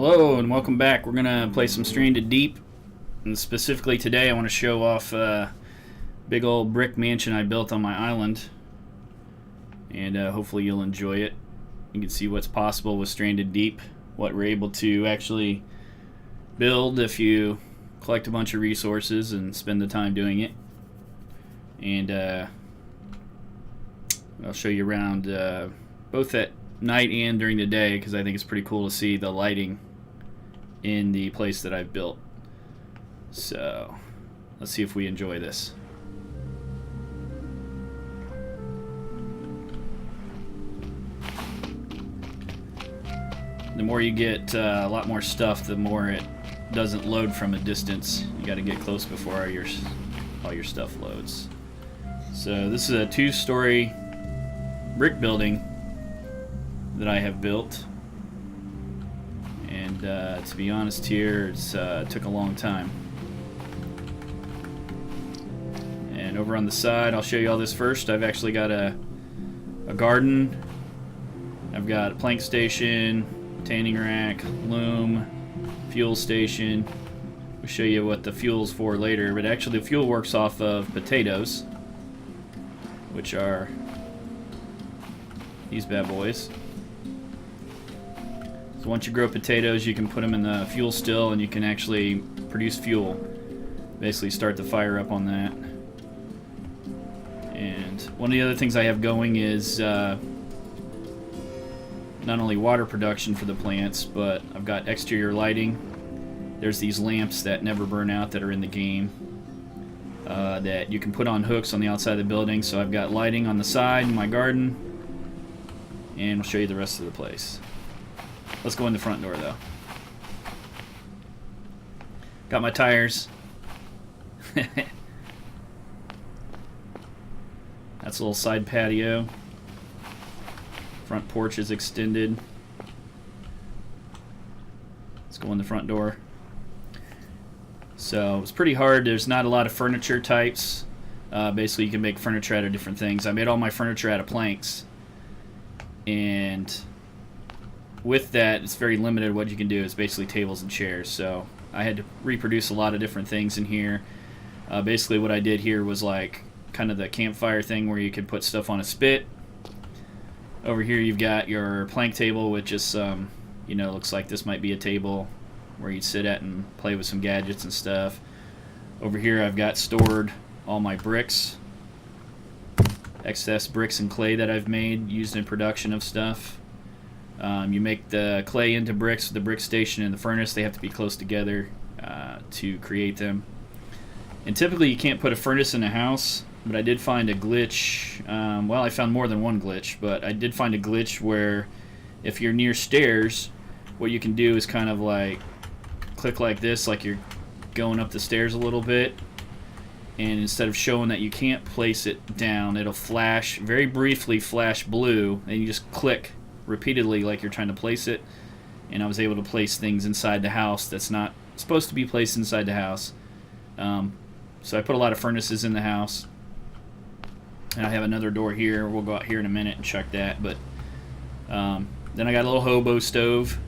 Hello and welcome back. We're gonna play some Stranded Deep, and specifically today I want to show off a big old brick mansion I built on my island, and hopefully you'll enjoy it. You can see what's possible with Stranded Deep, what we're able to actually build if you collect a bunch of resources and spend the time doing it. And I'll show you around both at night and during the day, because I think it's pretty cool to see the lighting in the place that I've built. So let's see if we enjoy this. The more you get a lot more stuff, the more it doesn't load from a distance. You got to get close before all your stuff loads. So this is a 2-story brick building that I have built, and to be honest here, it took a long time. And over on the side, I'll show you all this first. I've actually got a garden, I've got a plank station, tanning rack, loom, fuel station. We'll show you what the fuel's for later, but actually the fuel works off of potatoes, which are these bad boys. So once you grow potatoes, you can put them in the fuel still, and you can actually produce fuel. Basically start the fire up on that. And one of the other things I have going is not only water production for the plants, but I've got exterior lighting. There's these lamps that never burn out that are in the game that you can put on hooks on the outside of the building. So I've got lighting on the side in my garden, and I'll show you the rest of the place. Let's go in the front door though. Got my tires. That's a little side patio. Front porch is extended. Let's go in the front door. So it's pretty hard. There's not a lot of furniture types. Basically, you can make furniture out of different things. I made all my furniture out of planks, and with that, it's very limited what you can do. It's basically tables and chairs. So I had to reproduce a lot of different things in here. Basically, what I did here was like kind of the campfire thing where you could put stuff on a spit. Over here, you've got your plank table, which is looks like this might be a table where you'd sit at and play with some gadgets and stuff. Over here, I've got stored all my bricks, excess bricks and clay that I've made used in production of stuff. You make the clay into bricks. The brick station and the furnace, they have to be close together to create them. And typically you can't put a furnace in a house, but I did find a glitch. Well, I found more than one glitch, but I did find a glitch where if you're near stairs, what you can do is kind of like click like this, like you're going up the stairs a little bit, and instead of showing that you can't place it down, it'll flash, very briefly flash blue, and you just click repeatedly like you're trying to place it. And I was able to place things inside the house that's not supposed to be placed inside the house. So I put a lot of furnaces in the house, and I have another door here. We'll go out here in a minute and check that. But then I got a little hobo stove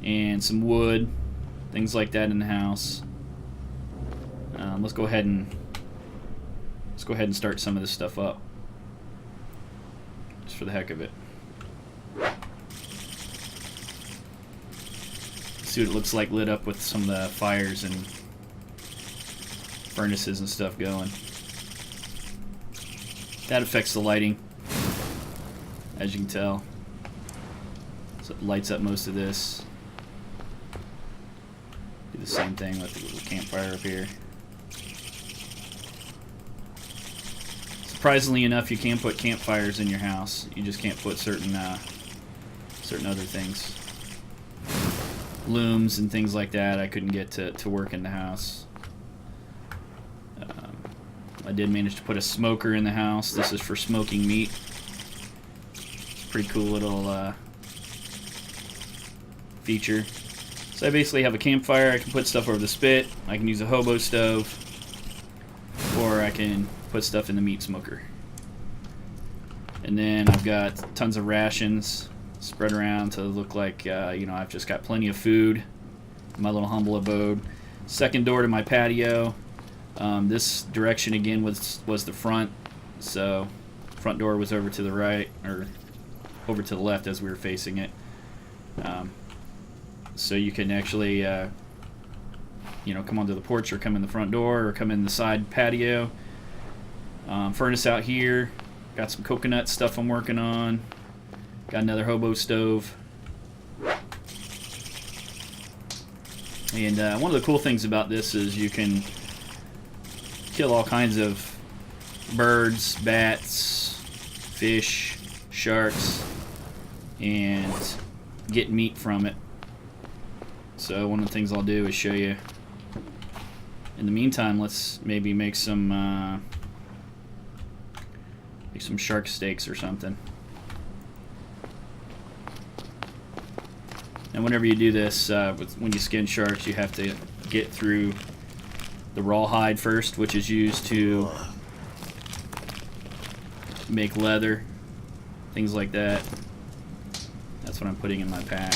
and some wood, things like that in the house. Let's go ahead and start some of this stuff up, just for the heck of it. See what it looks like lit up with some of the fires and furnaces and stuff going. That affects the lighting, as you can tell. So it lights up most of this. Do the same thing with the little campfire up here. Surprisingly enough, you can put campfires in your house. You just can't put certain other things. Looms and things like that I couldn't get to work in the house. I did manage to put a smoker in the house. This is for smoking meat. It's a pretty cool little feature. So I basically have a campfire. I can put stuff over the spit. I can use a hobo stove, or I can put stuff in the meat smoker. And then I've got tons of rations. spread around to look like I've just got plenty of food in my little humble abode. Second door to my patio. This direction again was the front, so front door was over to the right, or over to the left as we were facing it. So you can actually come onto the porch or come in the front door or come in the side patio. Furnace out here. Got some coconut stuff I'm working on. Got another hobo stove. And one of the cool things about this is you can kill all kinds of birds, bats, fish, sharks, and get meat from it. So one of the things I'll do is show you. In the meantime, let's maybe make some shark steaks or something. And whenever you do this, when you skin sharks, you have to get through the rawhide first, which is used to make leather, things like that. That's what I'm putting in my pack.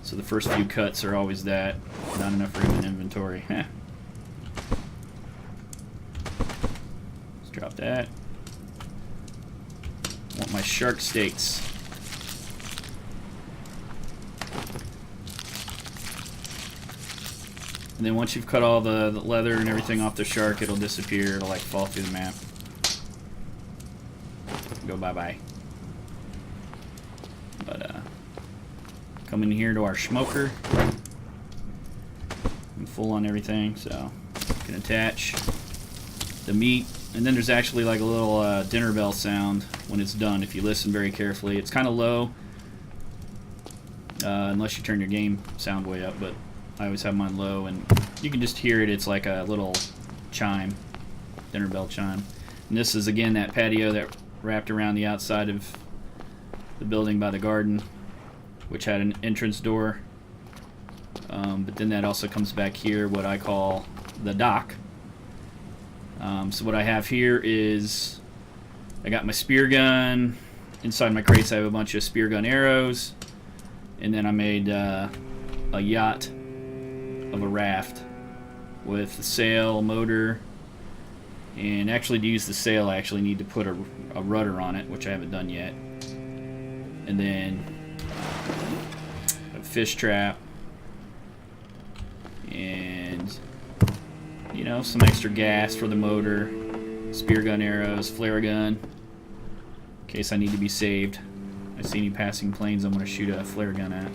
So the first few cuts are always that. Not enough room in inventory. Let's drop that. I want my shark steaks. And then once you've cut all the leather and everything off the shark, it'll disappear. It'll like fall through the map. Go bye-bye. But come in here to our smoker. I'm full on everything, so you can attach the meat. And then there's actually like a little dinner bell sound when it's done if you listen very carefully. It's kind of low, unless you turn your game sound way up, but I always have mine low, and you can just hear it. It's like a little chime, dinner bell chime. And this is again that patio that wrapped around the outside of the building by the garden, which had an entrance door. But then that also comes back here, what I call the dock. So what I have here is I got my spear gun. Inside my crates I have a bunch of spear gun arrows, and then I made a yacht of a raft with a sail, motor, and actually to use the sail I actually need to put a rudder on it, which I haven't done yet, and then a fish trap, and some extra gas for the motor, spear gun arrows, flare gun, in case I need to be saved. I see any passing planes I'm going to shoot a flare gun at.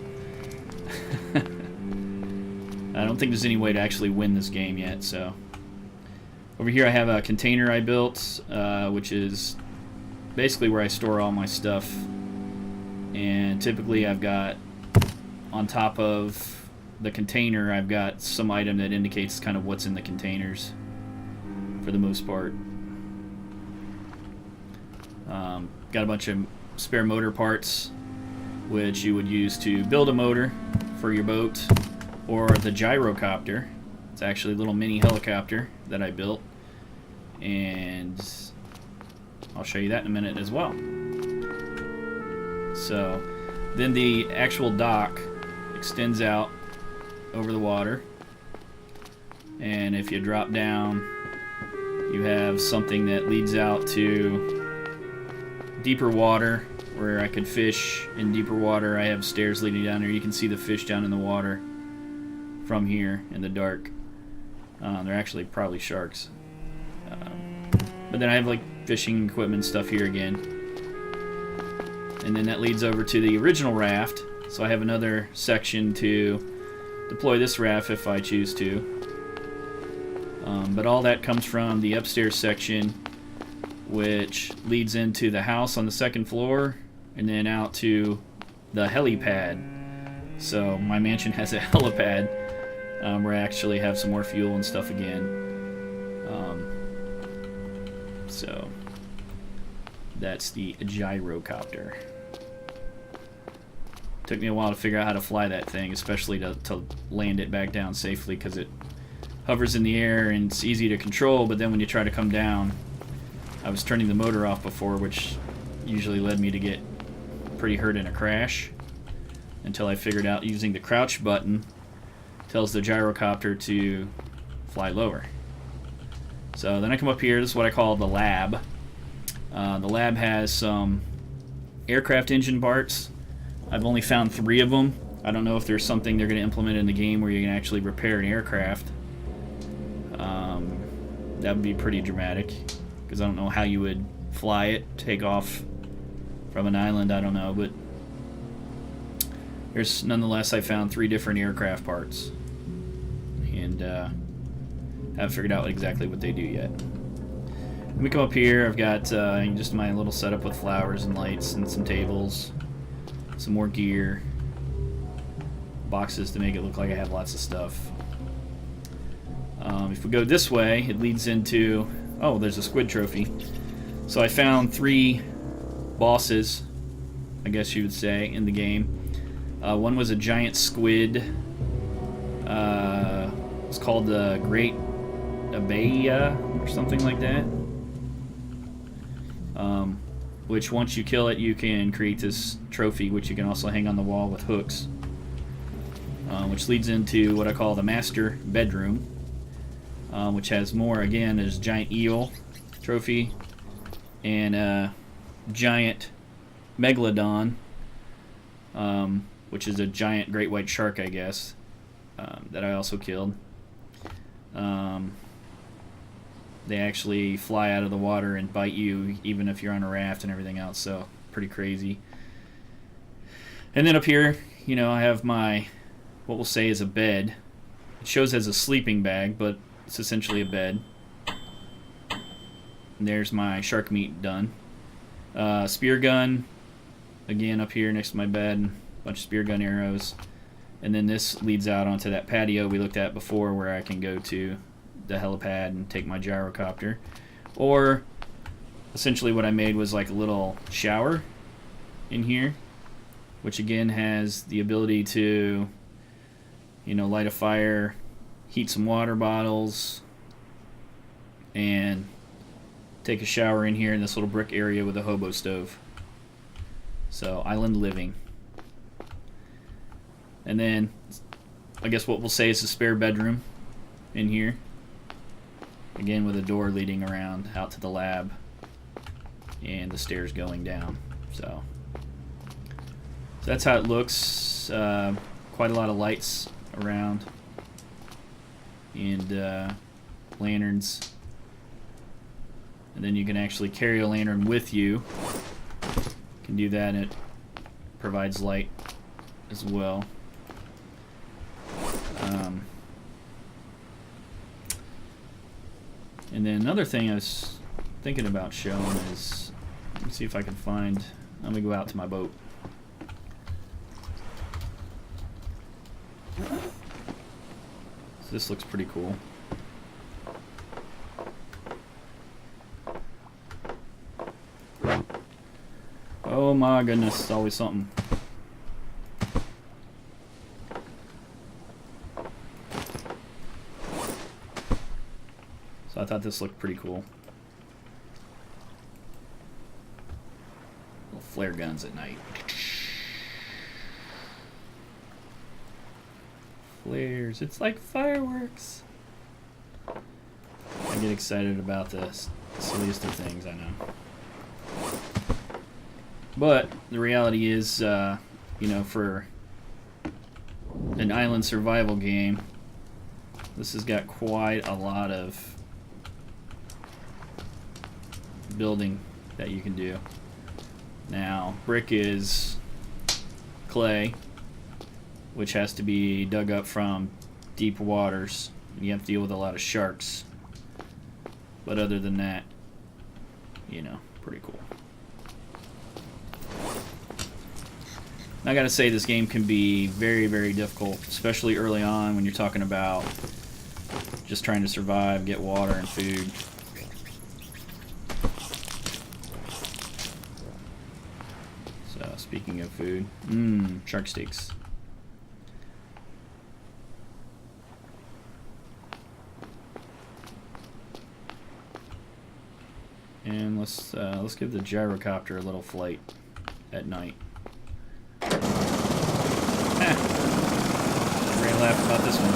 I don't think there's any way to actually win this game yet, so. Over here I have a container I built, which is basically where I store all my stuff. And typically I've got, on top of the container, I've got some item that indicates kind of what's in the containers, for the most part. Got a bunch of spare motor parts, which you would use to build a motor for your boat, or the gyrocopter. It's actually a little mini helicopter that I built, and I'll show you that in a minute as well. So then the actual dock extends out over the water, and if you drop down you have something that leads out to deeper water where I could fish in deeper water. I have stairs leading down there. You can see the fish down in the water from here in the dark. They're actually probably sharks. But then I have like fishing equipment stuff here again. And then that leads over to the original raft. So I have another section to deploy this raft if I choose to. But all that comes from the upstairs section, which leads into the house on the second floor and then out to the helipad. So my mansion has a helipad where I actually have some more fuel and stuff again. So that's the gyrocopter. Took me a while to figure out how to fly that thing, especially to land it back down safely, because it hovers in the air and it's easy to control, but then when you try to come down, I was turning the motor off before, which usually led me to get pretty hurt in a crash, until I figured out using the crouch button tells the gyrocopter to fly lower. So then I come up here. This is what I call the lab. The lab has some aircraft engine parts. I've only found 3 of them. I don't know if there's something they're going to implement in the game where you can actually repair an aircraft. That would be pretty dramatic, because I don't know how you would fly it, take off from an island, I don't know, but nonetheless I found 3 different aircraft parts, and haven't figured out exactly what they do yet. Let me come up here. I've got just my little setup with flowers and lights and some tables, some more gear, boxes to make it look like I have lots of stuff. If we go this way, it leads into, oh, there's a squid trophy. So I found 3 bosses, I guess you would say, in the game. One was a giant squid. It's called the Great Abaya or something like that. Which once you kill it, you can create this trophy, which you can also hang on the wall with hooks. Which leads into what I call the master bedroom, which has more. Again, there's a giant eel trophy and a giant megalodon, which is a giant great white shark, I guess, that I also killed. They actually fly out of the water and bite you even if you're on a raft and everything else, so pretty crazy. And then up here, I have my, what we'll say is a bed. It shows as a sleeping bag, but it's essentially a bed. And there's my shark meat done. Spear gun, again up here next to my bed, a bunch of spear gun arrows. And then this leads out onto that patio we looked at before, where I can go to the helipad and take my gyrocopter. Or essentially what I made was like a little shower in here, which again has the ability to light a fire, heat some water bottles, and take a shower in here in this little brick area with a hobo stove. So island living. And then I guess what we'll say is a spare bedroom in here, again with a door leading around out to the lab and the stairs going down. So that's how it looks. Quite a lot of lights around and lanterns, and then you can actually carry a lantern with you. You can do that, and it provides light as well. And then another thing I was thinking about showing is, let me see if I can find, let me go out to my boat. So this looks pretty cool. Oh my goodness, it's always something. So I thought this looked pretty cool. Little flare guns at night. Flares, it's like fireworks. I get excited about the silliest of things, I know. But the reality is, for an island survival game, this has got quite a lot of building that you can do. Now, brick is clay, which has to be dug up from deep waters. You have to deal with a lot of sharks. But other than that, pretty cool. I gotta say, this game can be very, very difficult, especially early on when you're talking about just trying to survive, get water and food. So, speaking of food, shark steaks. And let's give the gyrocopter a little flight at night. Everybody laughed about this one.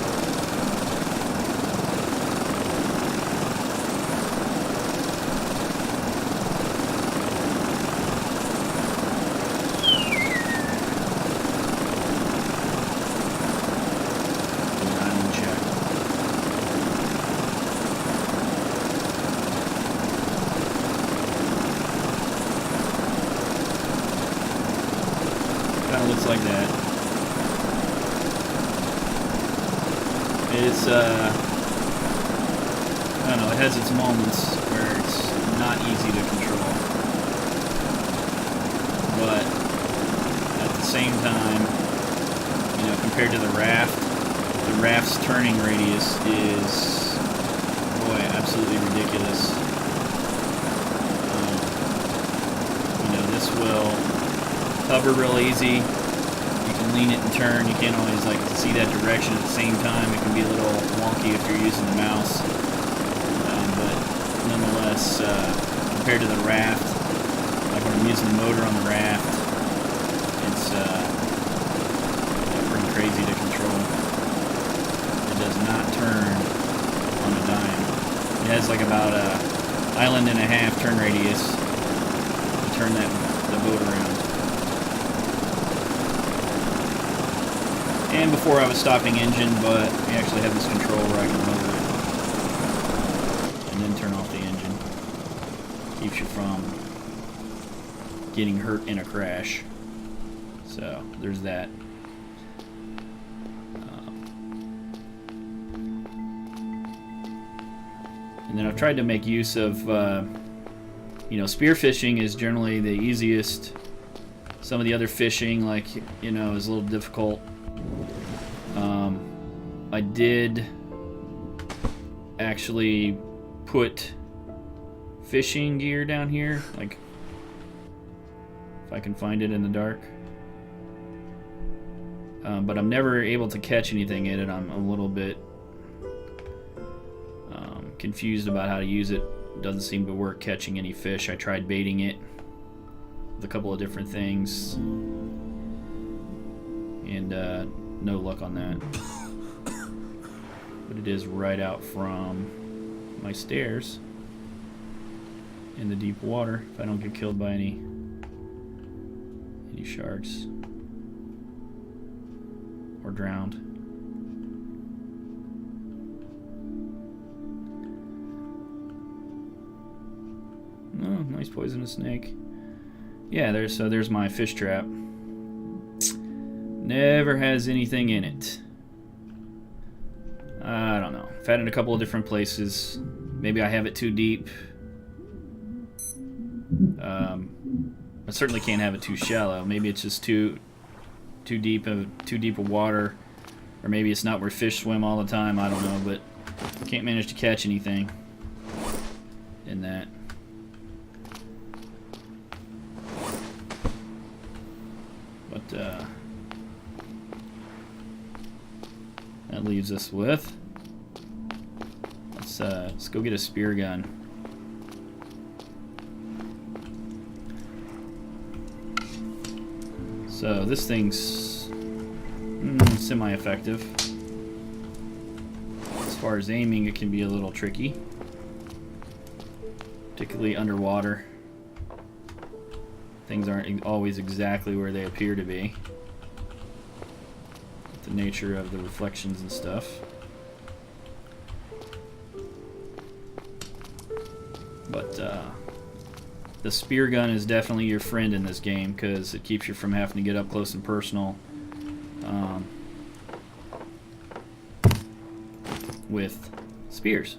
Looks like that. It's I don't know, it has its moments where it's not easy to control, but at the same time, you know, compared to the raft's turning radius is, boy, absolutely ridiculous. You know, this will hover real easy. You can lean it and turn. You can't always like see that direction at the same time. It can be a little wonky if you're using the mouse. But nonetheless, compared to the raft, like when I'm using the motor on the raft, it's pretty crazy to control. It does not turn on a dime. It has like about a island and a half turn radius to turn the boat around. And before I was stopping engine, but we actually have this control where I can lower it and then turn off the engine. Keeps you from getting hurt in a crash. So there's that. And then I've tried to make use of, you know, spearfishing is generally the easiest. Some of the other fishing, like, you know, is a little difficult. I did actually put fishing gear down here, like if I can find it in the dark. But I'm never able to catch anything in it. I'm a little bit confused about how to use it. It doesn't seem to work catching any fish. I tried baiting it with a couple of different things, and no luck on that. But it is right out from my stairs in the deep water, if I don't get killed by any sharks or drowned. Oh, nice poisonous snake. Yeah, there's my fish trap. Never has anything in it. I don't know. I've had it in a couple of different places. Maybe I have it too deep. I certainly can't have it too shallow. Maybe it's just too deep of water, or maybe it's not where fish swim all the time. I don't know, but I can't manage to catch anything in that. But that leaves us with, let's go get a spear gun. So this thing's semi-effective. As far as aiming, it can be a little tricky, particularly underwater. Things aren't always exactly where they appear to be. The nature of the reflections and stuff. But the spear gun is definitely your friend in this game because it keeps you from having to get up close and personal with spears.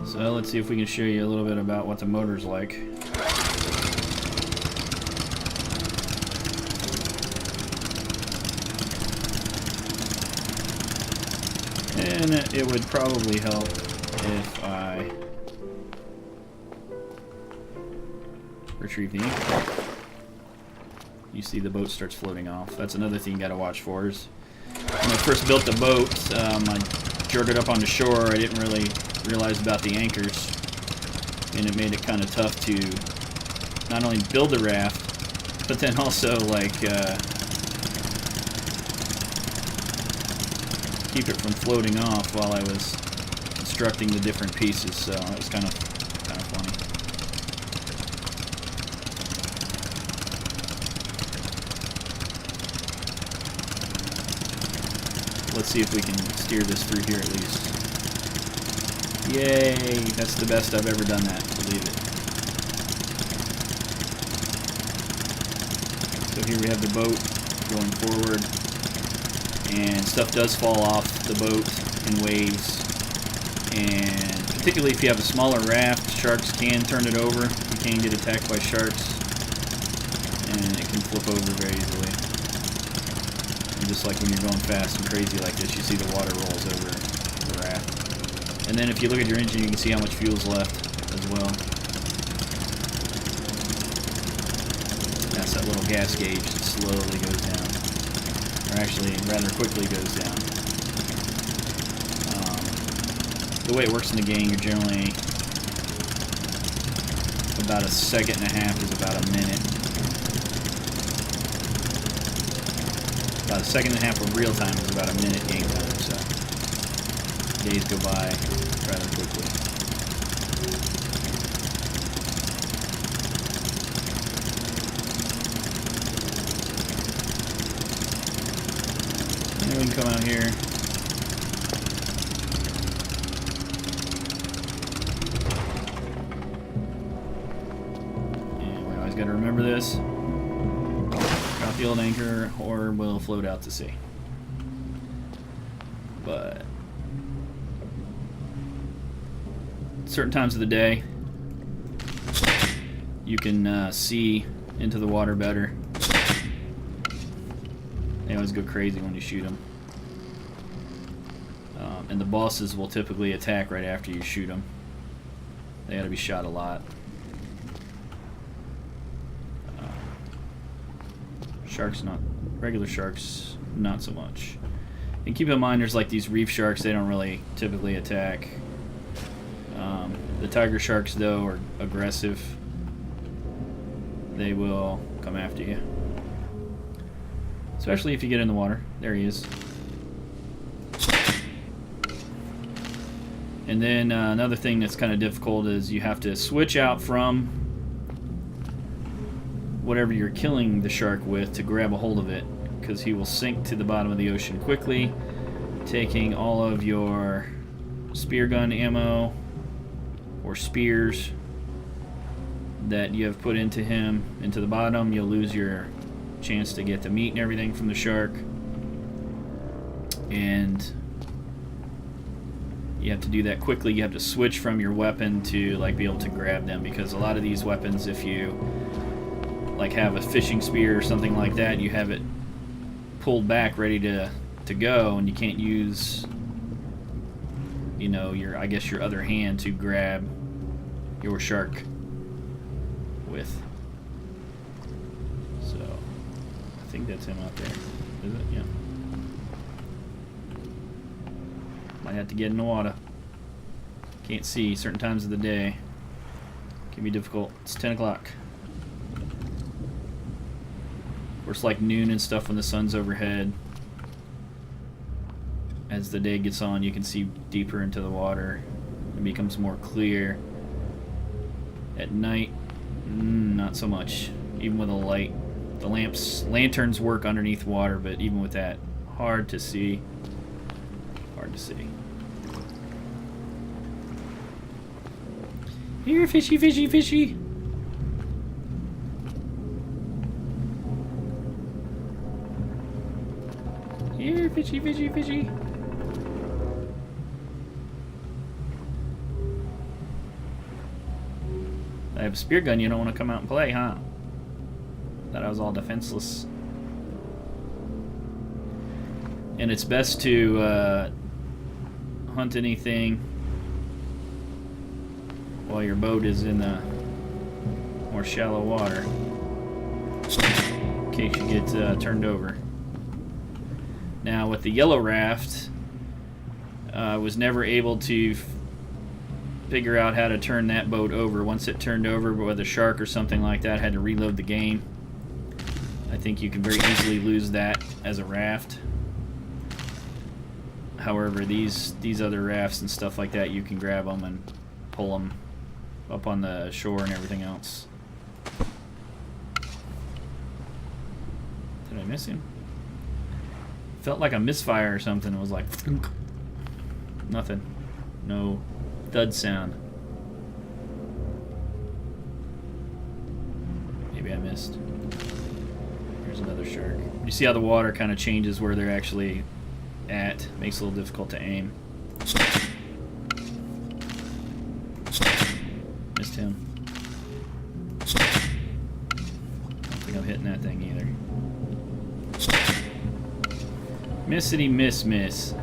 So let's see if we can show you a little bit about what the motor's like. And it would probably help if I retrieve the anchor. You see the boat starts floating off. That's another thing you gotta watch for, is When I first built the boat, I jerked it up on the shore. I didn't really realize about the anchors, and it made it kind of tough to not only build the raft, but then also like keep it from floating off while I was constructing the different pieces. So it was kind of funny. Let's see if we can steer this through here at least. Yay! That's the best I've ever done that, believe it. So here we have the boat going forward, and stuff does fall off the boat in waves, and particularly if you have a smaller raft, sharks can turn it over. You can get attacked by sharks, and it can flip over very easily. And just like when you're going fast and crazy like this, you see the water rolls over the raft. And then if you look at your engine, you can see how much fuel's left as well. That's that little gas gauge that slowly goes down. Or actually, rather quickly goes down. The way it works in the game, you're generally about a second and a half is about a minute. About a second and a half of real time is about a minute game time, so days go by rather quickly. And we can come out here. And we always got to remember this. Drop the old anchor or we'll float out to sea. But certain times of the day you can see into the water better. They always go crazy when you shoot them. And the bosses will typically attack right after you shoot them. They gotta be shot a lot. Sharks, not regular sharks, not so much. And keep in mind, there's like these reef sharks. They don't really typically attack. The tiger sharks, though, are aggressive. They will come after you, especially if you get in the water. There he is. And then another thing that's kind of difficult is you have to switch out from whatever you're killing the shark with to grab a hold of it, because he will sink to the bottom of the ocean quickly, taking all of your spear gun ammo or spears that you have put into him into the bottom. You'll lose your chance to get the meat and everything from the shark, and you have to do that quickly. You have to switch from your weapon to like be able to grab them, because a lot of these weapons, if you like have a fishing spear or something like that, you have it pulled back ready to go, and you can't use, you know, your other hand to grab your shark with. So I think that's him out there. Is it? Yeah. Might have to get in the water. Can't see certain times of the day. Can be difficult. It's 10 o'clock. Of course, like noon and stuff when the sun's overhead. As the day gets on, you can see deeper into the water. It becomes more clear. At night, not so much. Even with a light. The lanterns work underneath water, but even with that, hard to see. Hard to see. Here, fishy, fishy, fishy. Here, fishy, fishy, fishy. I have a spear gun. You don't want to come out and play, huh? Thought I was all defenseless. And it's best to hunt anything while your boat is in the more shallow water, in case you get turned over. Now with the yellow raft, I was never able to figure out how to turn that boat over. Once it turned over with a shark or something like that, I had to reload the game. I think you can very easily lose that as a raft. However, these other rafts and stuff like that, you can grab them and pull them up on the shore and everything else. Did I miss him? Felt like a misfire or something. It was like nothing. No thud sound. Maybe I missed. There's another shark. You see how the water kind of changes where they're actually at. Makes it a little difficult to aim. Missed him. Don't think I'm hitting that thing either. Missity miss miss.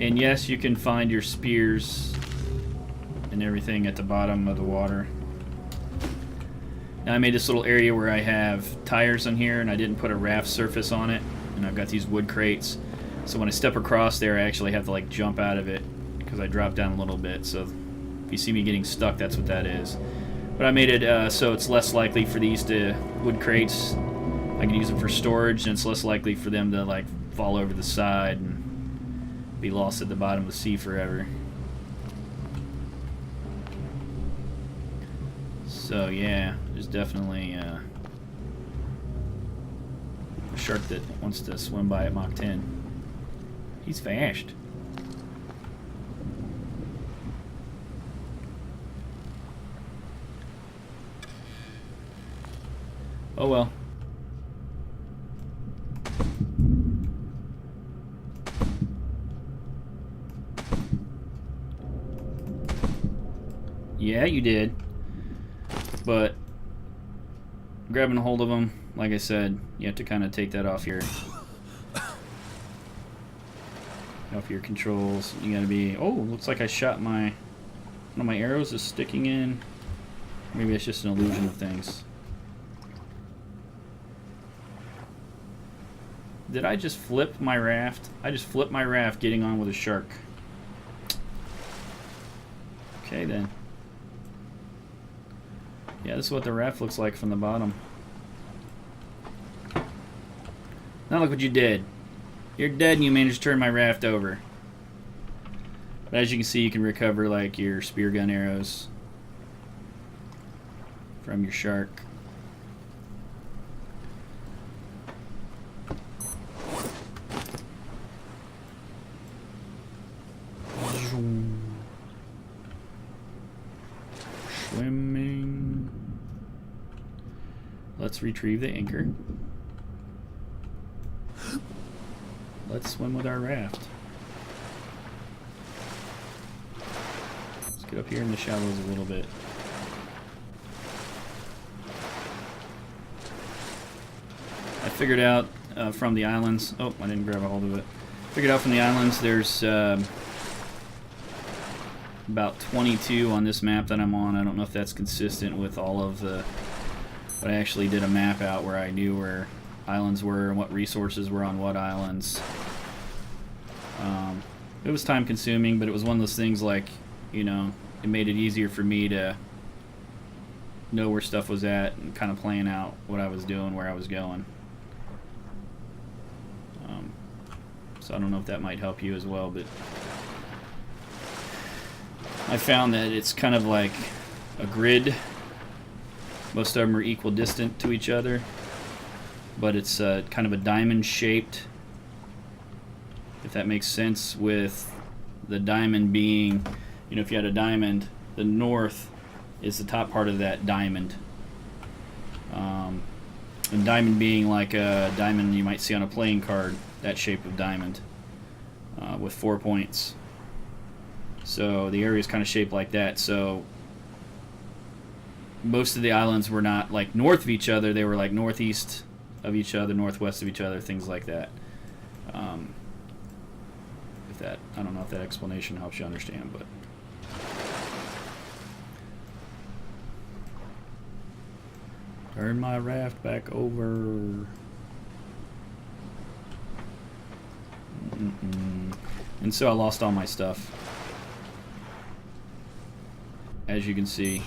And yes, you can find your spears and everything at the bottom of the water. Now I made this little area where I have tires on here, and I didn't put a raft surface on it, and I've got these wood crates. So when I step across there, I actually have to like jump out of it because I dropped down a little bit. So if you see me getting stuck, that's what that is. But I made it so it's less likely for these wood crates. I can use them for storage, and it's less likely for them to like fall over the side and be lost at the bottom of the sea forever. So yeah, there's definitely a shark that wants to swim by at Mach 10. He's fast. Oh well. Yeah, you did. But grabbing a hold of them, like I said, you have to kind of take that off your controls. You gotta be. Oh, looks like I shot one of my arrows is sticking in. Maybe it's just an illusion of things. Did I just flip my raft? I just flipped my raft getting on with a shark. Okay then. Yeah, this is what the raft looks like from the bottom. Now look what you did. You're dead and you managed to turn my raft over. But as you can see, you can recover like your spear gun arrows from your shark. Swimming. Let's retrieve the anchor. Let's swim with our raft. Let's get up here in the shallows a little bit. I figured out from the islands. Oh, I didn't grab a hold of it. Figured out from the islands there's about 22 on this map that I'm on. I don't know if that's consistent with all of the... But I actually did a map out where I knew where islands were and what resources were on what islands. It was time consuming, but it was one of those things like, you know, it made it easier for me to know where stuff was at and kind of plan out what I was doing, where I was going. So I don't know if that might help you as well, but I found that it's kind of like a grid. Most of them are equal distant to each other, but it's kind of a diamond shaped, if that makes sense, with the diamond being, you know, if you had a diamond, the north is the top part of that diamond. And diamond being like a diamond you might see on a playing card, that shape of diamond, with 4 points. So the area is kind of shaped like that. So most of the islands were not like north of each other, they were like northeast of each other, northwest of each other, things like that. If that, I don't know if that explanation helps you understand, but turn my raft back over. And so I lost all my stuff. As you can see.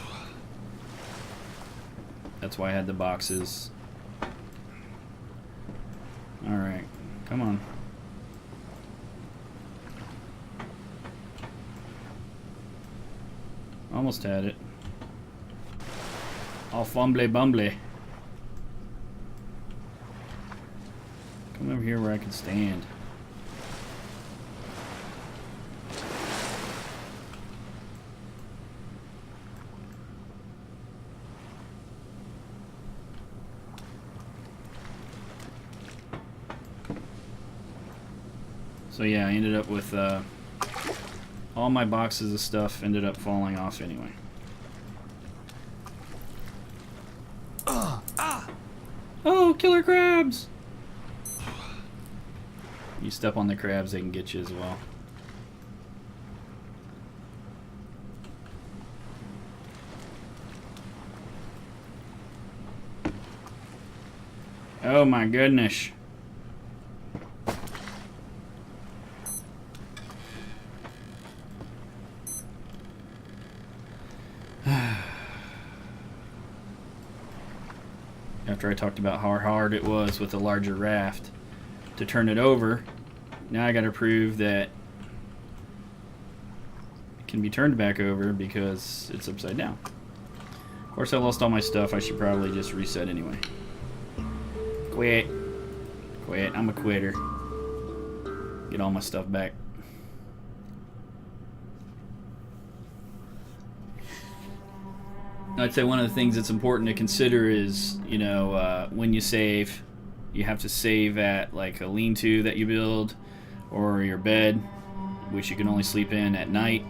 That's why I had the boxes. Alright, come on. Almost had it. All fumble bumble. Come over here where I can stand. So yeah, I ended up with all my boxes of stuff ended up falling off anyway. Oh, killer crabs! You step on the crabs, they can get you as well. Oh my goodness. After I talked about how hard it was with the larger raft to turn it over, now I gotta prove that it can be turned back over because it's upside down. Of course, I lost all my stuff. I should probably just reset anyway. Quit. Quit. I'm a quitter. Get all my stuff back. I'd say one of the things that's important to consider is, you know, when you save, you have to save at like a lean-to that you build or your bed, which you can only sleep in at night.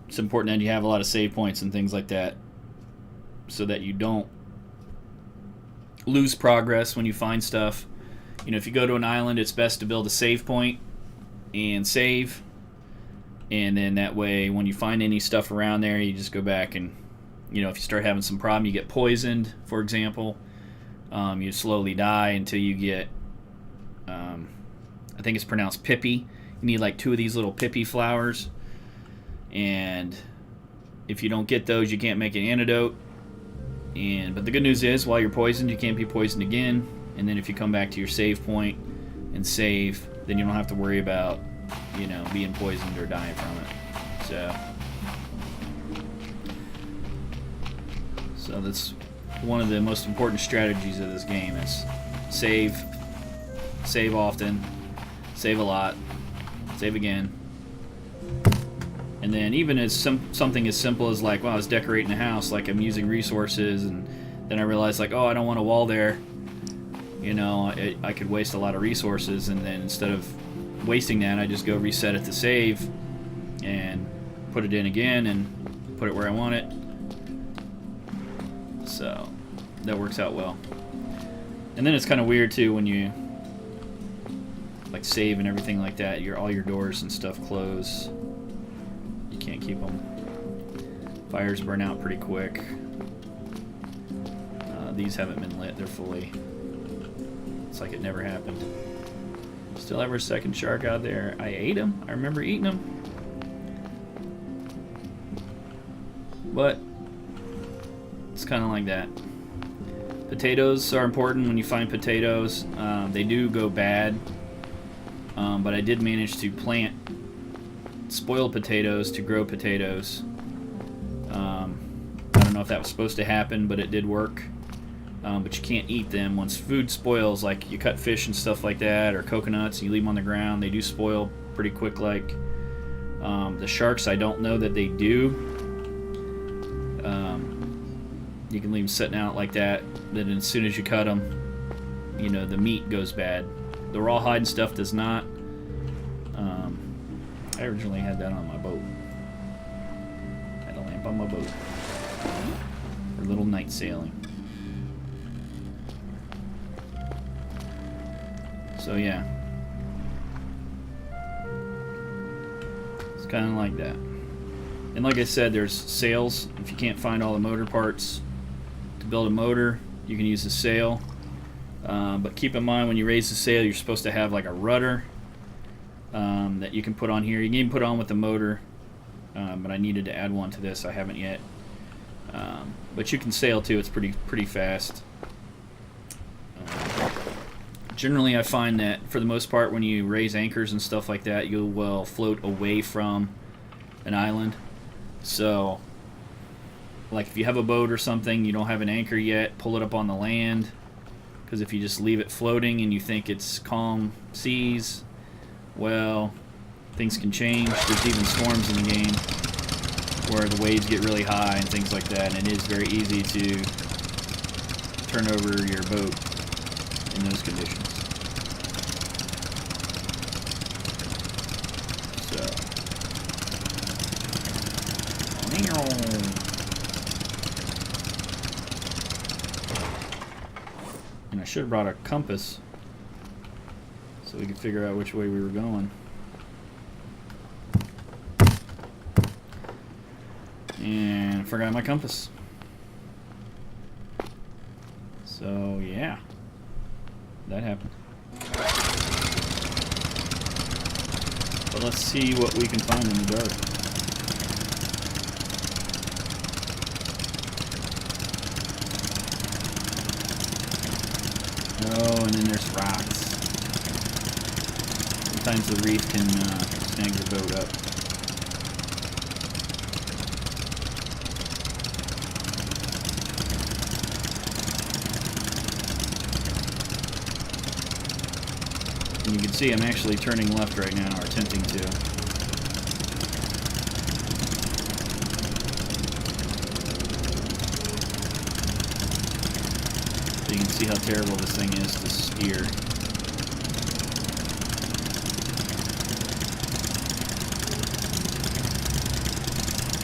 It's important that you have a lot of save points and things like that so that you don't lose progress when you find stuff. You know, if you go to an island, it's best to build a save point and save. And then that way, when you find any stuff around there, you just go back and, you know, if you start having some problem, you get poisoned, for example, you slowly die until you get, I think it's pronounced Pippi. You need like 2 of these little Pippi flowers. And if you don't get those, you can't make an antidote. But the good news is, while you're poisoned, you can't be poisoned again. And then if you come back to your save point and save, then you don't have to worry about, you know, being poisoned or dying from it. So that's one of the most important strategies of this game is save often, save a lot, save again. And then even as something as simple as like, well, I was decorating a house, like I'm using resources, and then I realized like, oh, I don't want a wall there. You know, I could waste a lot of resources, and then instead of wasting that, I just go reset it to save and put it in again and put it where I want it. So that works out well. And then it's kind of weird too when you like save and everything like that. All your doors and stuff close. You can't keep them. Fires burn out pretty quick. These haven't been lit. They're fully. It's like it never happened. Still have our second shark out there. I ate him. I remember eating him. But it's kind of like that. Potatoes are important when you find potatoes. They do go bad. But I did manage to plant spoiled potatoes to grow potatoes. I don't know if that was supposed to happen, but it did work. But you can't eat them. Once food spoils, like you cut fish and stuff like that, or coconuts, and you leave them on the ground, they do spoil pretty quick. Like the sharks, I don't know that they do. You can leave them sitting out like that. Then as soon as you cut them, you know, the meat goes bad. The rawhide and stuff does not. I originally had that on my boat. Had a lamp on my boat for little night sailing. So yeah, it's kind of like that. And like I said, there's sails. If you can't find all the motor parts to build a motor, you can use a sail. But keep in mind when you raise the sail, you're supposed to have like a rudder that you can put on here. You can even put on with the motor, but I needed to add one to this. I haven't yet. But you can sail too. It's pretty fast. Generally, I find that for the most part, when you raise anchors and stuff like that, you will float away from an island. So, like if you have a boat or something, you don't have an anchor yet, pull it up on the land. Because if you just leave it floating and you think it's calm seas, well, things can change. There's even storms in the game where the waves get really high and things like that, and it is very easy to turn over your boat in those conditions. So, and I should have brought a compass so we could figure out which way we were going. And I forgot my compass. So, yeah. That happened. But let's see what we can find in the dark. Oh, and then there's rocks. Sometimes the reef can snag the boat up. And you can see I'm actually turning left right now, or attempting to. So you can see how terrible this thing is to steer.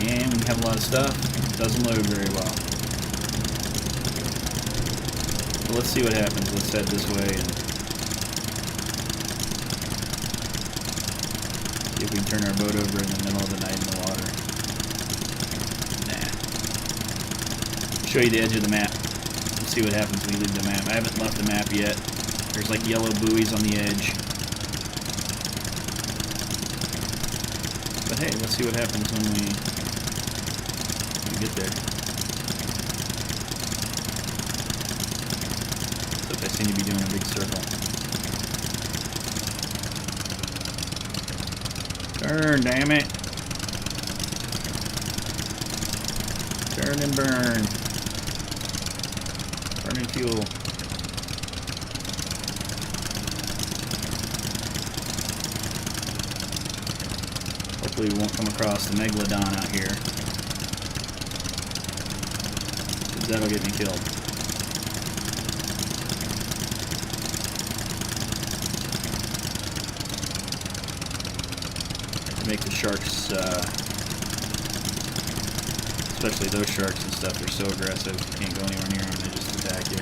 And when you have a lot of stuff, it doesn't load very well. So let's see what happens. Let's head this way and see if we can turn our boat over in the middle of the night in the water. Nah. Show you the edge of the map. Let's see what happens when you leave the map. I haven't left the map yet. There's like yellow buoys on the edge. But hey, let's see what happens when we get there. Except I seem to be doing a big circle. Turn, damn it. Turn and burn. Burning fuel. Hopefully we won't come across the Megalodon out here. Because that'll get me killed. Make the sharks, especially those sharks and stuff, they're so aggressive, you can't go anywhere near them, they just attack you.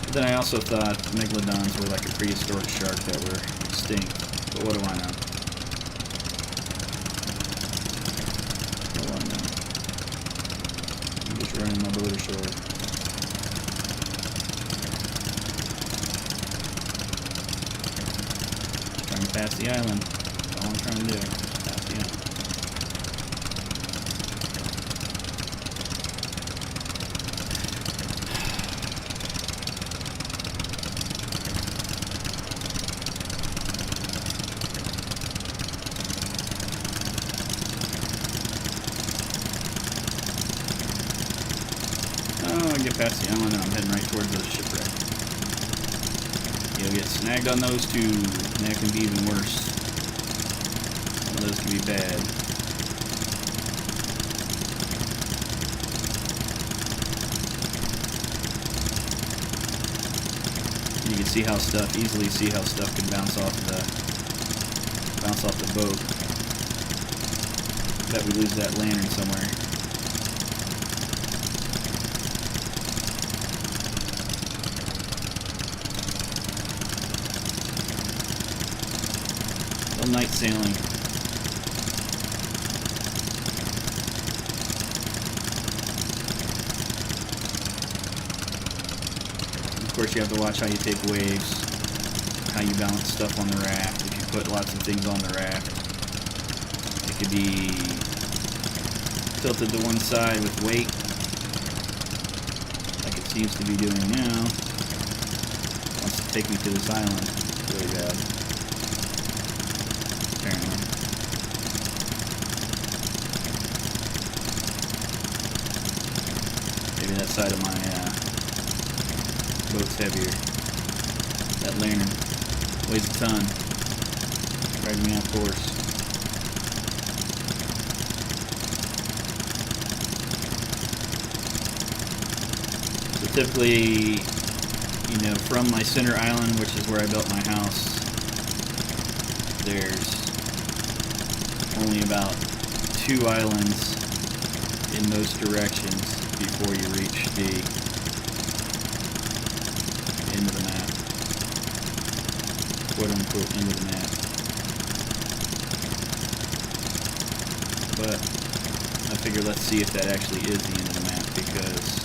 But then I also thought Megalodons were like a prehistoric shark that were extinct, but what do I know? What do I know? I'm just running my boat ashore. Pass the island. That's all I'm trying to do. Pass the island. Oh, I get past the island and I'm heading right towards the shipwreck. You'll get snagged on those too, and that can be even worse. Some of those can be bad. And you can see how stuff, easily see how stuff can bounce off the boat. Bet we lose that lantern somewhere. Night sailing. course, you have to watch how you take waves, how you balance stuff on the raft. If you put lots of things on the raft, it could be tilted to one side with weight, like it seems to be doing now. It wants to take me to this island really bad, apparently. Maybe that side of my boat's heavier. That lantern weighs a ton. Dragging me off course. So typically, you know, from my center island, which is where I built my house, there's only about 2 islands in most directions before you reach the end of the map, quote unquote end of the map. But I figure let's see if that actually is the end of the map, because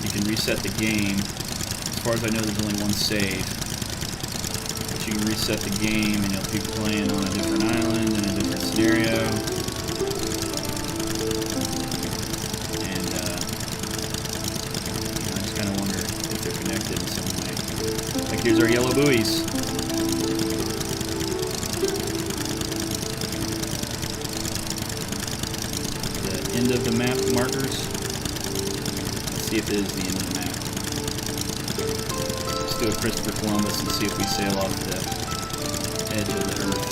you can reset the game. As far as I know, there's only one save, but you can reset the game and you'll be playing on a different island in a different scenario. In some way. Like, here's our yellow buoys. The end of the map markers. Let's see if it is the end of the map. Let's do a Christopher Columbus and see if we sail off the edge of the earth.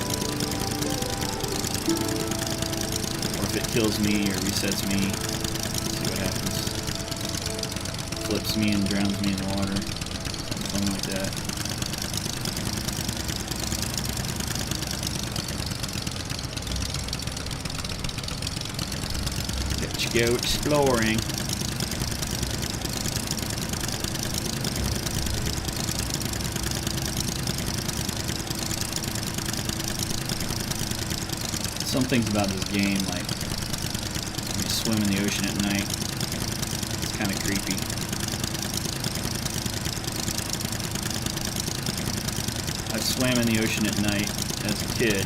Or if it kills me or resets me. Let's see what happens. Flips me and drowns me in the water. Something like that. Let's go exploring. Some things about this game, like when you swim in the ocean at night, it's kind of creepy. I swam in the ocean at night as a kid,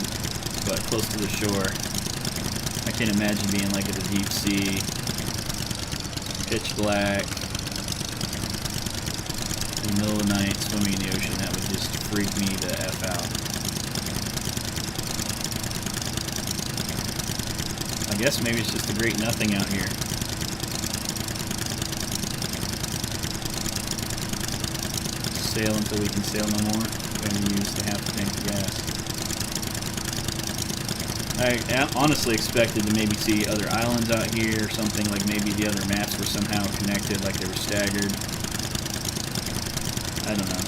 but close to the shore. I can't imagine being like at the deep sea, pitch black, in the middle of the night, swimming in the ocean. That would just freak me the F out. I guess maybe it's just the great nothing out here. Sail until we can sail no more. Going to use the half tank of gas. I honestly expected to maybe see other islands out here or something, like maybe the other maps were somehow connected, like they were staggered. I don't know.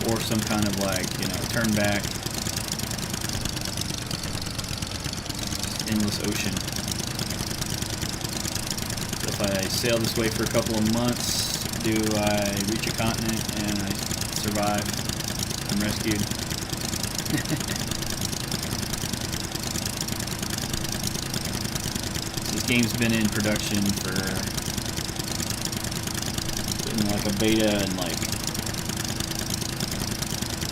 Or some kind of, like, you know, turn back, endless ocean. So if I sail this way for a couple of months, do I reach a continent and I survive? I'm rescued. This game's been in production for, been like a beta and like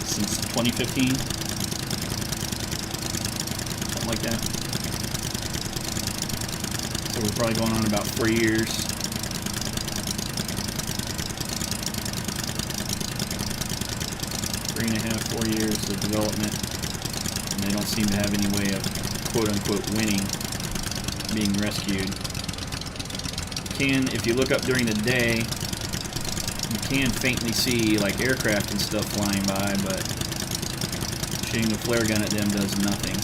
since 2015, something like that. So we're probably going on about 4 years. Three and a half, 4 years of development, and they don't seem to have any way of quote-unquote winning, being rescued. You can, if you look up during the day, you can faintly see like aircraft and stuff flying by, but shooting the flare gun at them does nothing.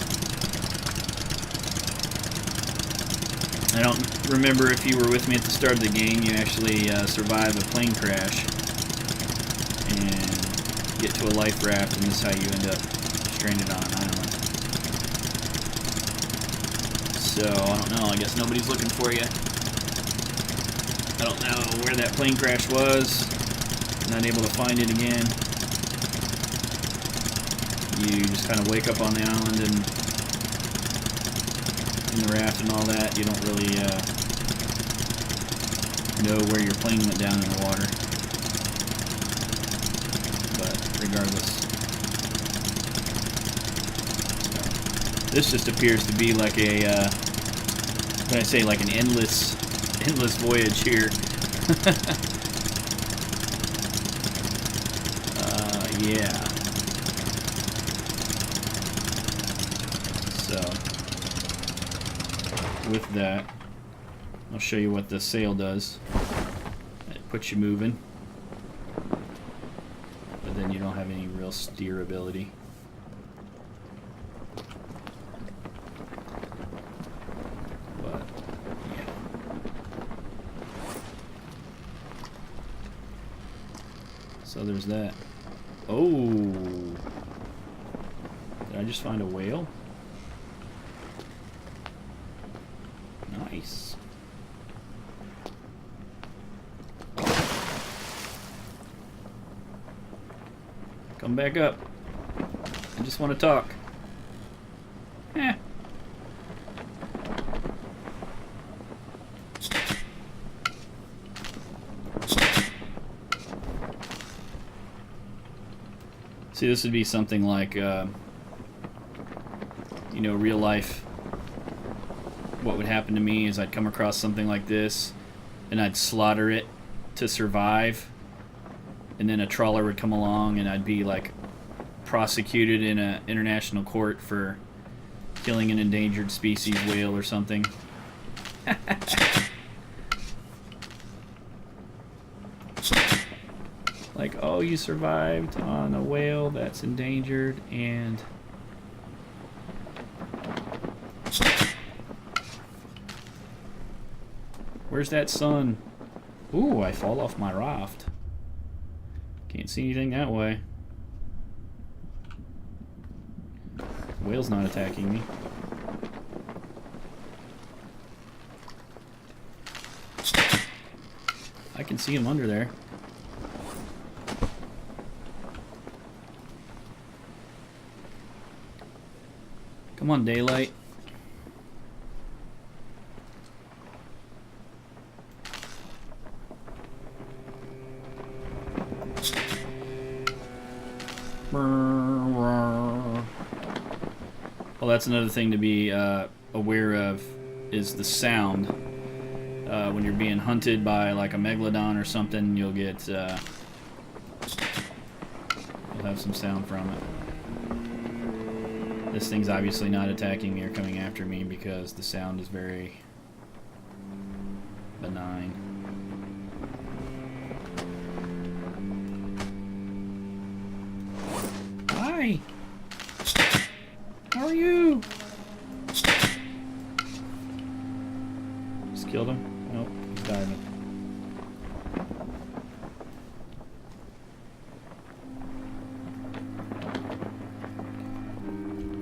I don't remember if you were with me at the start of the game. You actually survive a plane crash and get to a life raft, and this is how you end up stranded on an island. So, I don't know, I guess nobody's looking for you. I don't know where that plane crash was. Not able to find it again. You just kind of wake up on the island and in the raft and all that. You don't really know where your plane went down in the water. But regardless. So, this just appears to be like a, what can I say, like an endless voyage here. Yeah. So, with that, I'll show you what the sail does. It puts you moving, but then you don't have any real steerability. But, yeah. So there's that. Oh! Did I just find a whale? Nice. Come back up. I just want to talk. Eh. See, this would be something like, you know, real life. What would happen to me is I'd come across something like this, and I'd slaughter it to survive, and then a trawler would come along, and I'd be, like, prosecuted in an international court for killing an endangered species whale or something. Like, oh, you survived on a whale that's endangered, and where's that sun? Ooh, I fall off my raft. Can't see anything that way. Whale's not attacking me. I can see him under there. Come on, daylight. Well, that's another thing to be aware of, is the sound. When you're being hunted by like a megalodon or something, you'll get you'll have some sound from it. This thing's obviously not attacking me or coming after me because the sound is very benign. Hi! How are you? Just killed him? Nope, he's diving.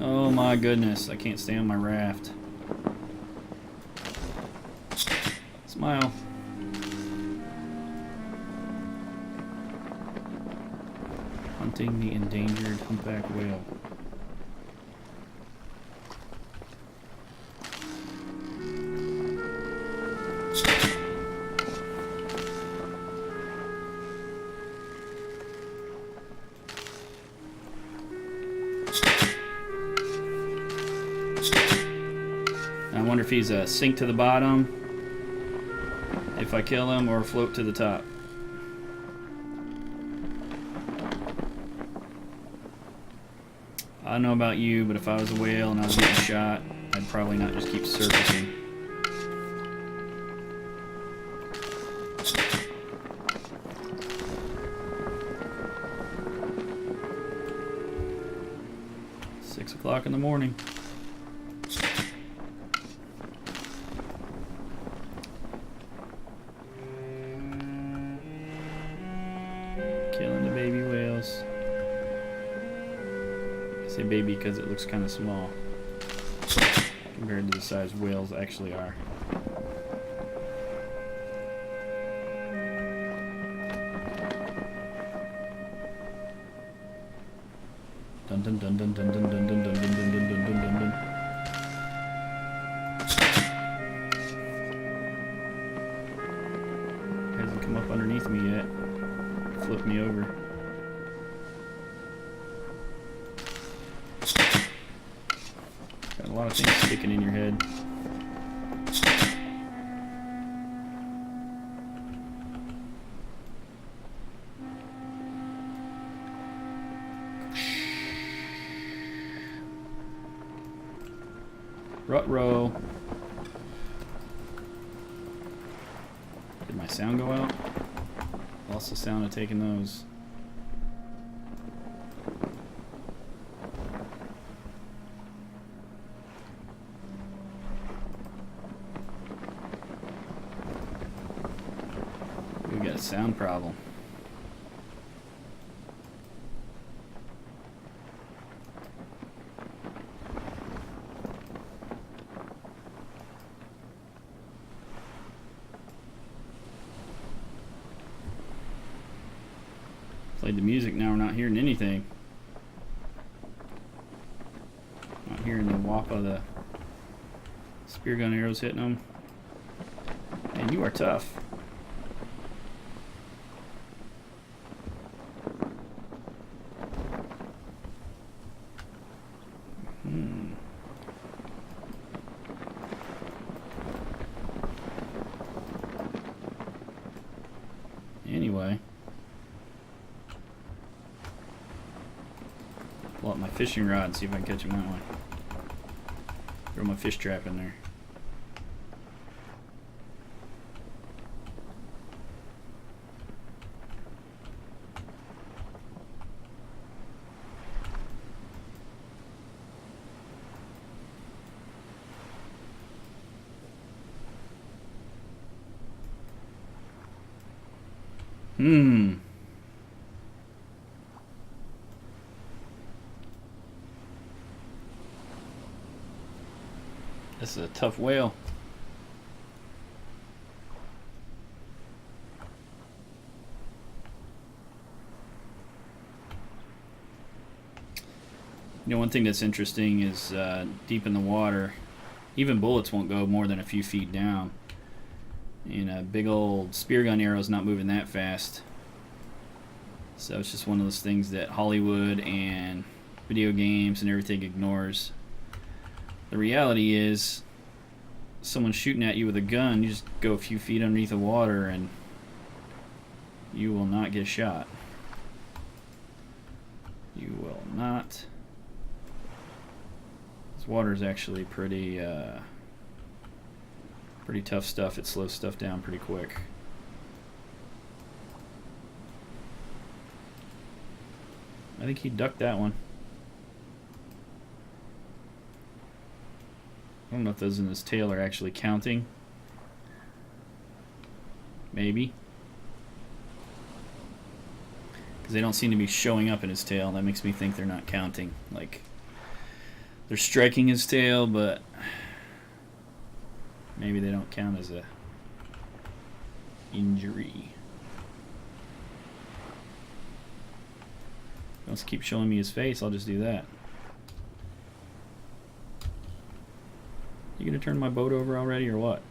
Oh my goodness, I can't stay on my raft. Smile. Hunting the endangered humpback whale. I wonder if he's a sink to the bottom if I kill him, or float to the top. I don't know about you, but if I was a whale and I was getting shot, I'd probably not just keep surfacing. It's 6 o'clock in the morning. Killing the baby whales. I say baby because it looks kind of small compared to the size whales actually are. Dun dun dun dun dun dun dun dun dun dun dun dun dun dun dun dun. flip me over. Got a lot of things sticking in your head. Rut-row. Did my sound go out? Lost the sound of taking those. We got a sound problem. Played the music, now we're not hearing anything. Not hearing the whop of the spear gun arrows hitting them. And you are tough. Anyway. Pull out my fishing rod and see if I can catch him that way. Throw my fish trap in there. This is a tough whale. You know, one thing that's interesting is deep in the water, even bullets won't go more than a few feet down. And a big old spear gun arrow is not moving that fast. So it's just one of those things that Hollywood and video games and everything ignores. The reality is, someone's shooting at you with a gun, you just go a few feet underneath the water and you will not get shot. You will not. This water is actually pretty tough stuff. It slows stuff down pretty quick. I think he ducked that one. I don't know if those in his tail are actually counting. Maybe. Because they don't seem to be showing up in his tail. That makes me think they're not counting. Like, they're striking his tail, but maybe they don't count as a injury. Let's keep showing me his face. I'll just do that. You gonna turn my boat over already or what?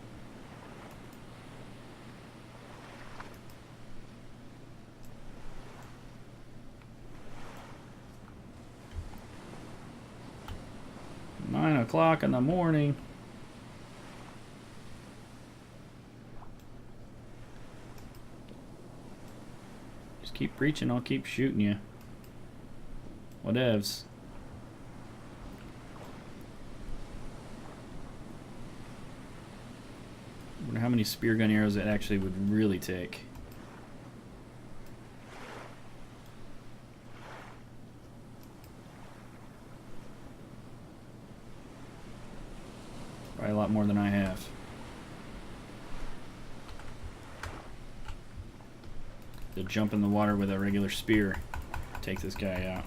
Nine o'clock in the morning. Just keep preaching, I'll keep shooting you. Whatevs. I wonder how many spear gun arrows that actually would really take. Probably a lot more than I have. To jump in the water with a regular spear, take this guy out.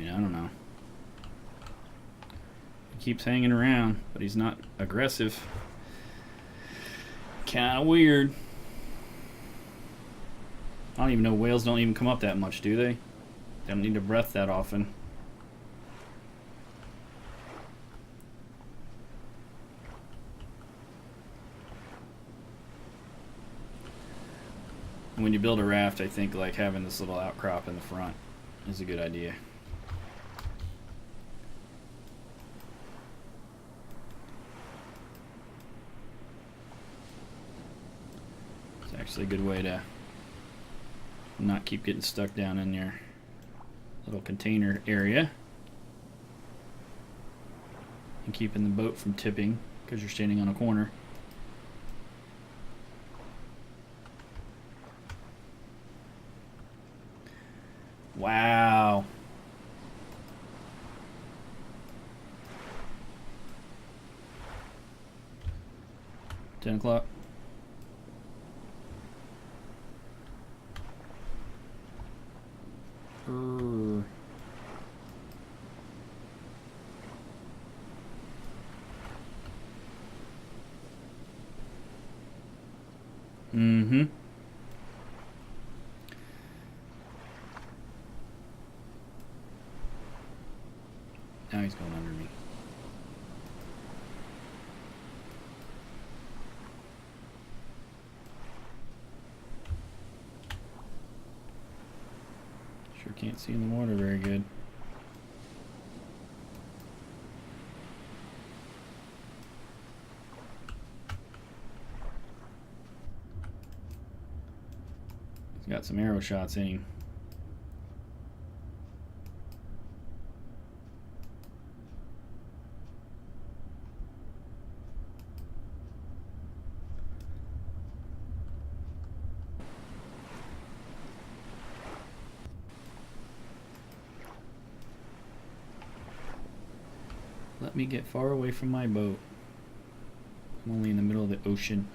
mean, I don't know. He keeps hanging around, but he's not aggressive. Kind of weird. I don't even know, whales don't even come up that much, do they? They don't need to breath that often. When you build a raft, I think like having this little outcrop in the front is a good idea. It's actually a good way to not keep getting stuck down in your little container area and keeping the boat from tipping because you're standing on a corner. Wow. $10 o'clock. Mm-hmm. Now he's going under me. Sure can't see in the water very good. He's got some arrow shots in him. Let me get far away from my boat. I'm only in the middle of the ocean.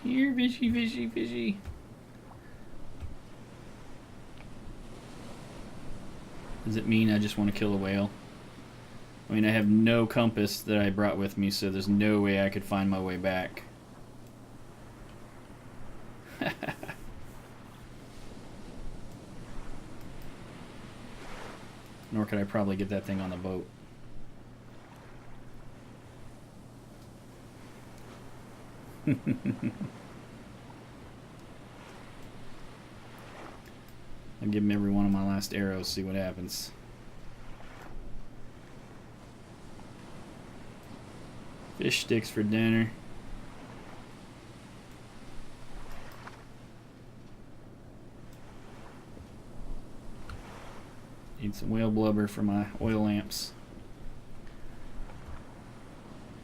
Here, fishy, fishy, fishy. Does it mean I just want to kill a whale? I mean, I have no compass that I brought with me, so there's no way I could find my way back. Nor could I probably get that thing on the boat. I'll give him every one of my last arrows, see what happens. Fish sticks for dinner. Need some whale blubber for my oil lamps.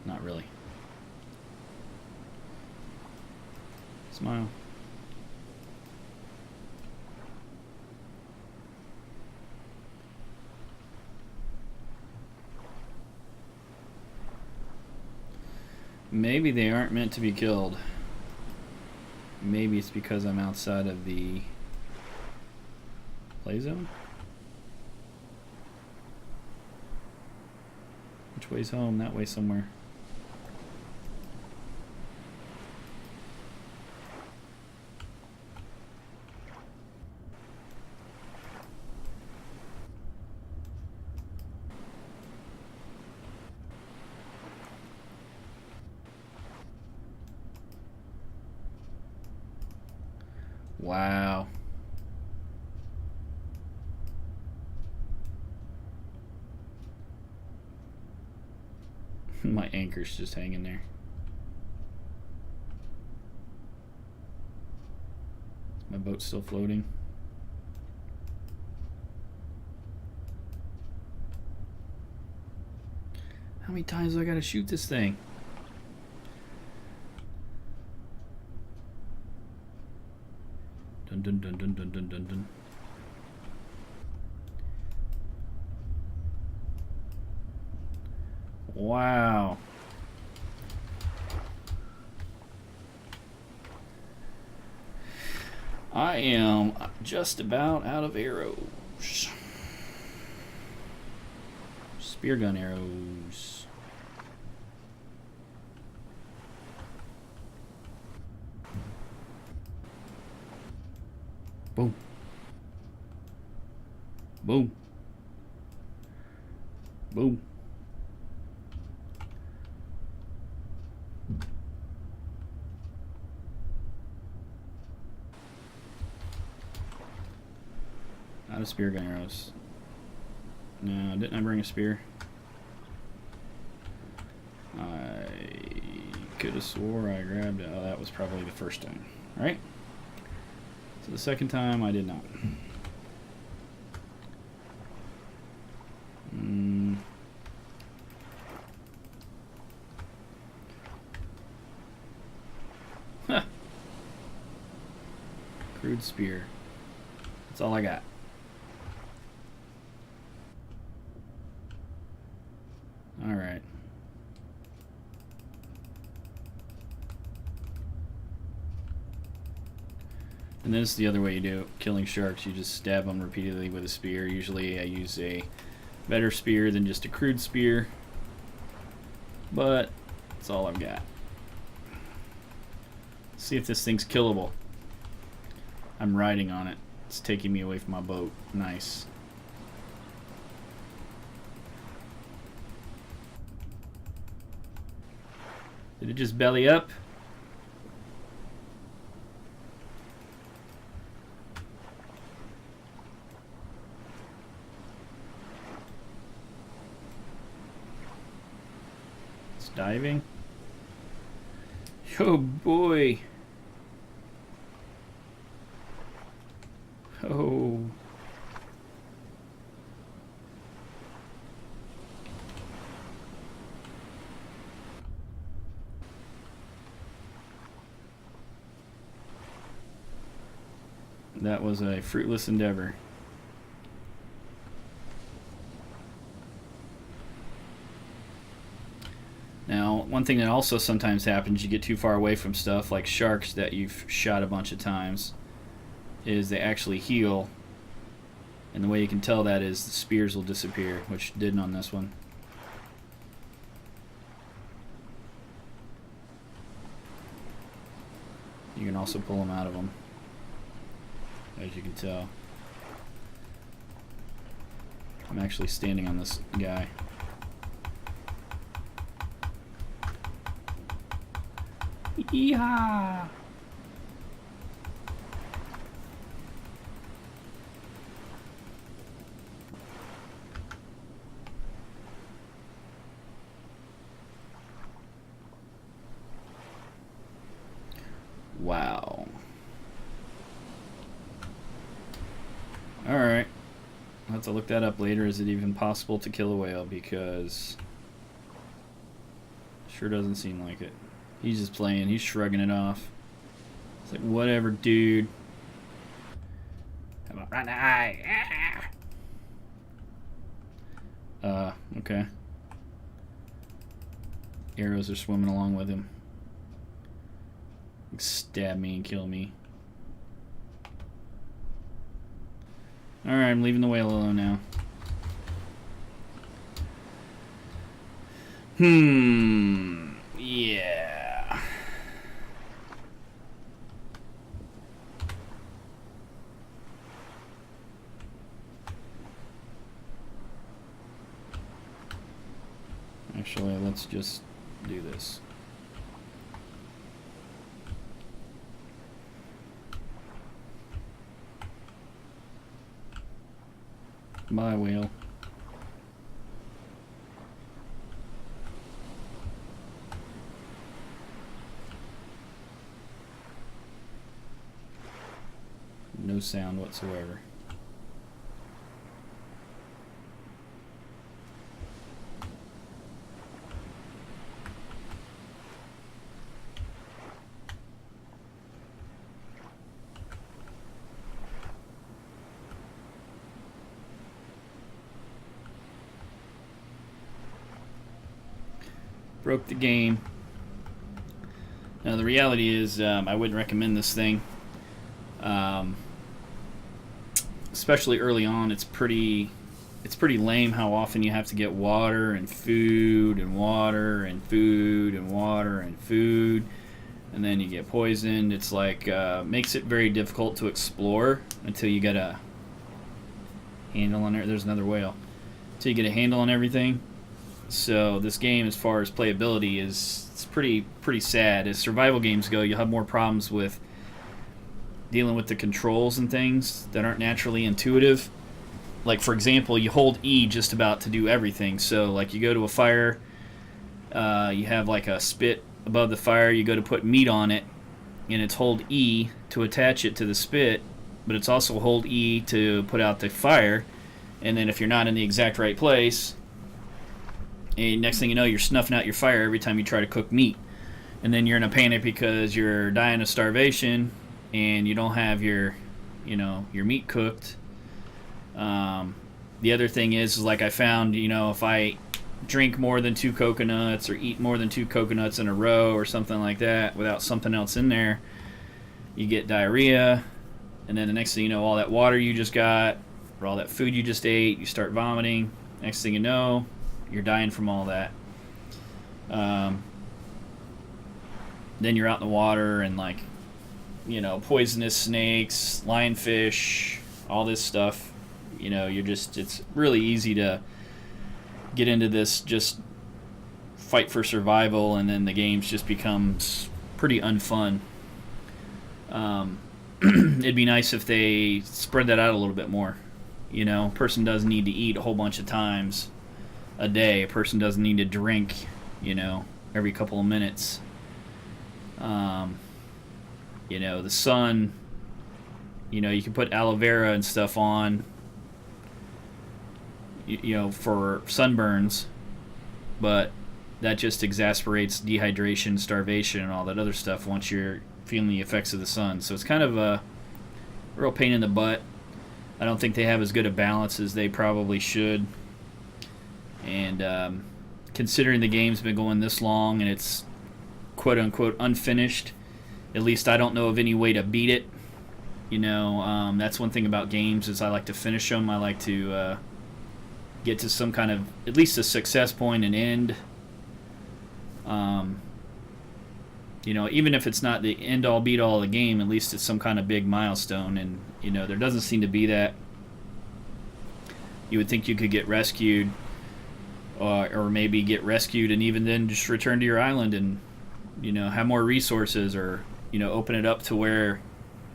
Not really. Smile. Maybe they aren't meant to be killed. Maybe it's because I'm outside of the play zone. Which way's home? That way somewhere. Wow. My anchor's just hanging there. My boat's still floating. How many times do I gotta shoot this thing? Dun dun dun dun dun dun dun dun. Wow. I am just about out of arrows. Spear gun arrows. Boom. Boom. Boom. Out of spear gun arrows. No, didn't I bring a spear? I could have swore I grabbed it. Oh, that was probably the first time. Right? So the second time I did not. Huh. Crude spear. That's all I got. Alright. And this is the other way you do it. Killing sharks, you just stab them repeatedly with a spear. Usually I use a better spear than just a crude spear. But that's all I've got. Let's see if this thing's killable. I'm riding on it. It's taking me away from my boat. Nice. Did it just belly up? It's diving. Oh boy. Oh. That was a fruitless endeavor. Now, one thing that also sometimes happens, you get too far away from stuff like sharks that you've shot a bunch of times, is they actually heal. And the way you can tell that is the spears will disappear, which didn't on this one. You can also pull them out of them, as you can tell. I'm actually standing on this guy. Yeehaw! Wow. Alright. I'll have to look that up later. Is it even possible to kill a whale? Because sure doesn't seem like it. He's just playing. He's shrugging it off. It's like, whatever, dude. How about right now? Okay. Arrows are swimming along with him. Stab me and kill me. Alright, I'm leaving the whale alone now. Yeah. Actually, let's just do this. Bye, whale. No sound whatsoever. Broke the game. Now the reality is, I wouldn't recommend this thing. Especially early on, it's pretty lame how often you have to get water and food and water and food and water and food, and then you get poisoned. It's like makes it very difficult to explore until you get a handle on it. There's another whale. Until you get a handle on everything. So this game, as far as playability, it's pretty sad. As survival games go, you'll have more problems with dealing with the controls and things that aren't naturally intuitive. Like, for example, you hold E just about to do everything. So, like, you go to a fire, you have, like, a spit above the fire, you go to put meat on it, and it's hold E to attach it to the spit, but it's also hold E to put out the fire, and then if you're not in the exact right place, and next thing you know, you're snuffing out your fire every time you try to cook meat. And then you're in a panic because you're dying of starvation, and you don't have your meat cooked. The other thing is like I found, if I drink more than 2 coconuts or eat more than 2 coconuts in a row or something like that without something else in there, you get diarrhea. And then the next thing you know, all that water you just got or all that food you just ate, you start vomiting. Next thing you know, you're dying from all that. Then you're out in the water and poisonous snakes, lionfish, all this stuff. It's really easy to get into this just fight for survival, and then the game just becomes pretty unfun. It'd be nice if they spread that out a little bit more. A person doesn't need to eat a whole bunch of times a day. A person doesn't need to drink, every couple of minutes. The sun, you can put aloe vera and stuff on, for sunburns, but that just exasperates dehydration, starvation, and all that other stuff once you're feeling the effects of the sun. So it's kind of a real pain in the butt. I don't think they have as good a balance as they probably should. And considering the game's been going this long and it's quote-unquote unfinished, at least I don't know of any way to beat it. That's one thing about games is I like to finish them. I like to get to some kind of, at least a success point and end. Even if it's not the end-all, beat-all of the game, at least it's some kind of big milestone. And, there doesn't seem to be that. You would think you could get rescued, or maybe get rescued and even then just return to your island and, have more resources, or, open it up to where,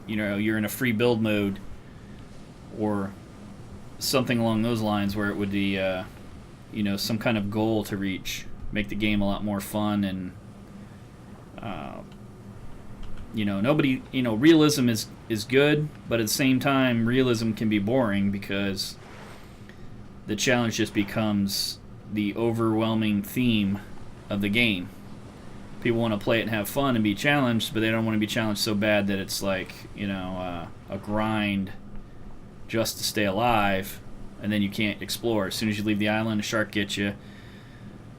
you're in a free build mode, or something along those lines where it would be, some kind of goal to reach, make the game a lot more fun. And, realism is good, but at the same time, realism can be boring because the challenge just becomes the overwhelming theme of the game. People want to play it and have fun and be challenged, but they don't want to be challenged so bad that it's like, a grind just to stay alive, and then you can't explore. As soon as you leave the island, a shark gets you.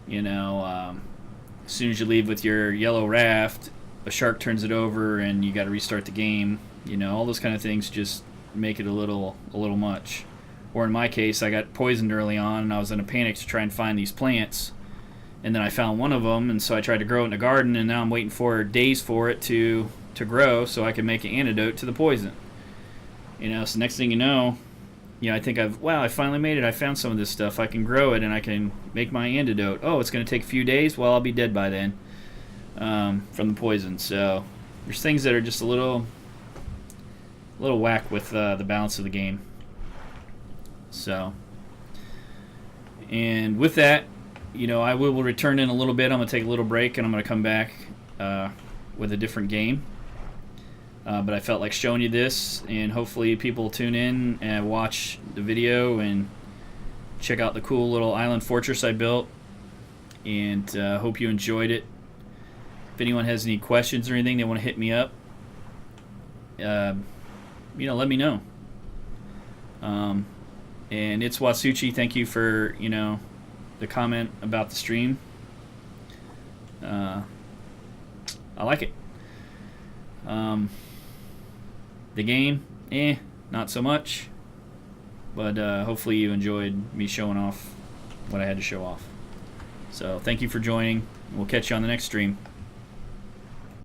As soon as you leave with your yellow raft, a shark turns it over, and you got to restart the game. All those kind of things just make it a little much. Or in my case, I got poisoned early on, and I was in a panic to try and find these plants. And then I found one of them, and so I tried to grow it in the garden, and now I'm waiting for days for it to grow so I can make an antidote to the poison. So next thing you know, I think I finally made it. I found some of this stuff. I can grow it, and I can make my antidote. Oh, it's going to take a few days? Well, I'll be dead by then from the poison. So there's things that are just a little whack with the balance of the game. So, and with that, I will return in a little bit. I'm going to take a little break, and I'm going to come back with a different game. But I felt like showing you this, and hopefully people tune in and watch the video and check out the cool little island fortress I built. And hope you enjoyed it. If anyone has any questions or anything they want to hit me up, let me know. And it's Wasuchi. Thank you for the comment about the stream. I like it. The game, not so much. But hopefully you enjoyed me showing off what I had to show off. So thank you for joining. We'll catch you on the next stream.